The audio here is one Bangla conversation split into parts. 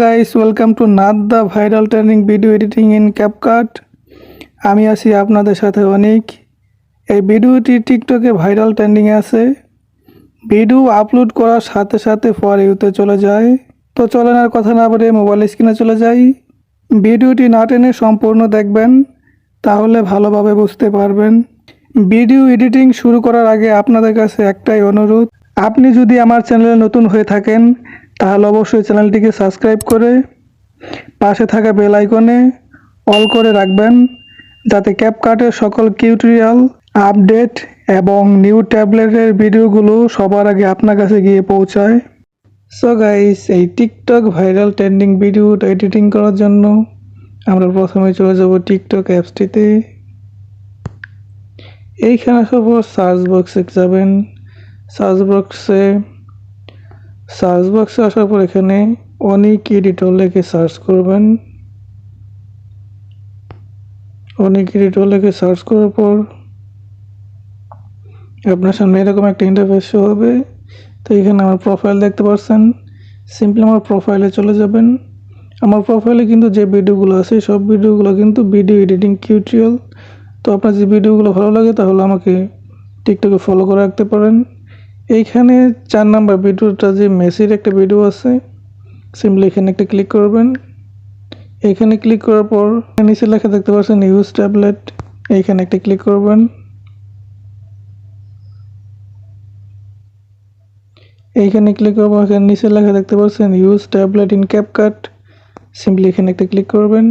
Guys, welcome to Nath the viral trending video editing in CapCut. আমি আছি আপনাদের সাথে অনিক। এই ভিডিওটি টিকটকে ভাইরাল ট্রেন্ডিংয়ে আছে। ভিডিও আপলোড করার সাথে সাথে ফর ইউতে চলে যায়। তো চলেন আর কথা না বলে মোবাইল স্ক্রিনে চলে যাই। ভিডিওটি না টেনে সম্পূর্ণ দেখবেন, তাহলে ভালোভাবে বুঝতে পারবেন। ভিডিও এডিটিং শুরু করার আগে আপনাদের কাছে একটাই অনুরোধ, আপনি যদি আমার চ্যানেলে নতুন হয়ে থাকেন তাহলে অবশ্যই চ্যানেলটিকে সাবস্ক্রাইব করে পাশে থাকা বেল আইকনে অল করে রাখবেন, যাতে ক্যাপকাটের সকল টিউটোরিয়াল, আপডেট এবং নিউ ট্যাবলেটের ভিডিওগুলো সবার আগে আপনার কাছে গিয়ে পৌঁছায়। সো গাইস, এই TikTok viral trending video editing করার জন্য আমরা প্রথমে চলে যাব টিকটক অ্যাপসটিতে। এইখানে সব সার্চ বক্সে যাবেন। সার্চ বক্সে আসার পর এখানে অনিক এডিটর লিখে সার্চ করবেন। অনিক এডিটর লিখে সার্চ করার পর আপনার সামনে এরকম একটা ইন্টারফেস শো হবে। তো এখানে আমার প্রোফাইল দেখতে পাচ্ছেন। সিম্পলি আমার প্রোফাইলে চলে যাবেন। আমার প্রোফাইলে কিন্তু যে ভিডিওগুলো আছে সব ভিডিওগুলো কিন্তু ভিডিও এডিটিং টিউটোরিয়াল। তো আপনার যে ভিডিওগুলো ভালো লাগে তাহলে আমাকে টিকটকে ফলো করে রাখতে পারেন। এইখানে 4 নাম্বার ভিডিওটা যে মেসির একটা ভিডিও আছে, সিম্পলি এখানে একটা ক্লিক করবেন। এখানে ক্লিক করার পর নিচে লেখা দেখতে পাচ্ছেন ইউজ ট্যাবলেট, এইখানে একটা ক্লিক করবেন। এইখানে ক্লিক করার পর এখানে নিচে লেখা দেখতে পাচ্ছেন use tablet in CapCut, simply এখানে একটা ক্লিক করবেন।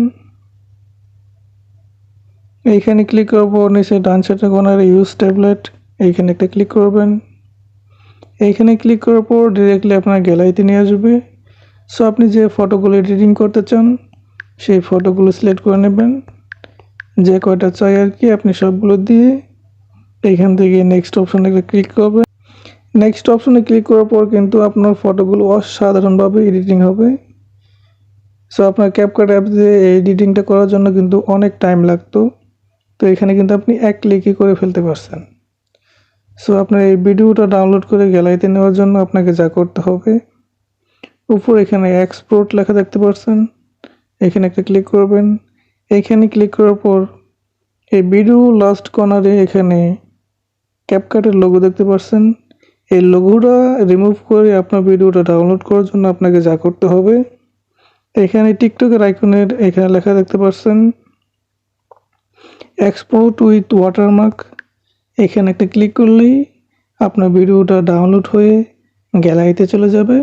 এইখানে ক্লিক করার পর নিচে ডান সাইডের কর্নারে ইউজ ট্যাবলেট, এইখানে একটা ক্লিক করবেন। এইখানে ক্লিক করার পর ডিরেক্টলি আপনার গ্যালারিতে নিয়ে আসবে। সো আপনি যে ফটোগুলো এডিটিং করতে চান সেই ফটোগুলো সিলেক্ট করে নেবেন, যে কয়টা চাই আর কি, আপনি সবগুলো দিয়ে এইখান থেকে নেক্সট অপশনে ক্লিক করবেন। নেক্সট অপশনে ক্লিক করার পর কিন্তু আপনার ফটোগুলো অসাধারণভাবে এডিটিং হবে। সো আপনার ক্যাপকাট অ্যাপ দিয়ে এডিটিংটা করার জন্য কিন্তু অনেক টাইম লাগতো, তো এখানে কিন্তু আপনি এক ক্লিকে করে ফেলতে পারছেন। সো আপনার এই ভিডিওটা ডাউনলোড করে গ্যালারিতে নেওয়ার জন্য আপনাকে যা করতে হবে, উপর এখানে এক্সপোর্ট লেখা দেখতে পাচ্ছেন, এখানে একটা ক্লিক করবেন। এইখানে ক্লিক করার পর এই ভিডিও লাস্ট কর্নারে এখানে ক্যাপকাটের লোগো দেখতে পাচ্ছেন। এই লোগোটা রিমুভ করে আপনার ভিডিওটা ডাউনলোড করার জন্য আপনাকে যা করতে হবে, এখানে টিকটকের আইকনের এখানে লেখা দেখতে পাচ্ছেন এক্সপোর্ট উইথ ওয়াটারমার্ক, এখানে একটা ক্লিক করলেই আপনার ভিডিওটা ডাউনলোড হয়ে গ্যালারিতে চলে যাবে।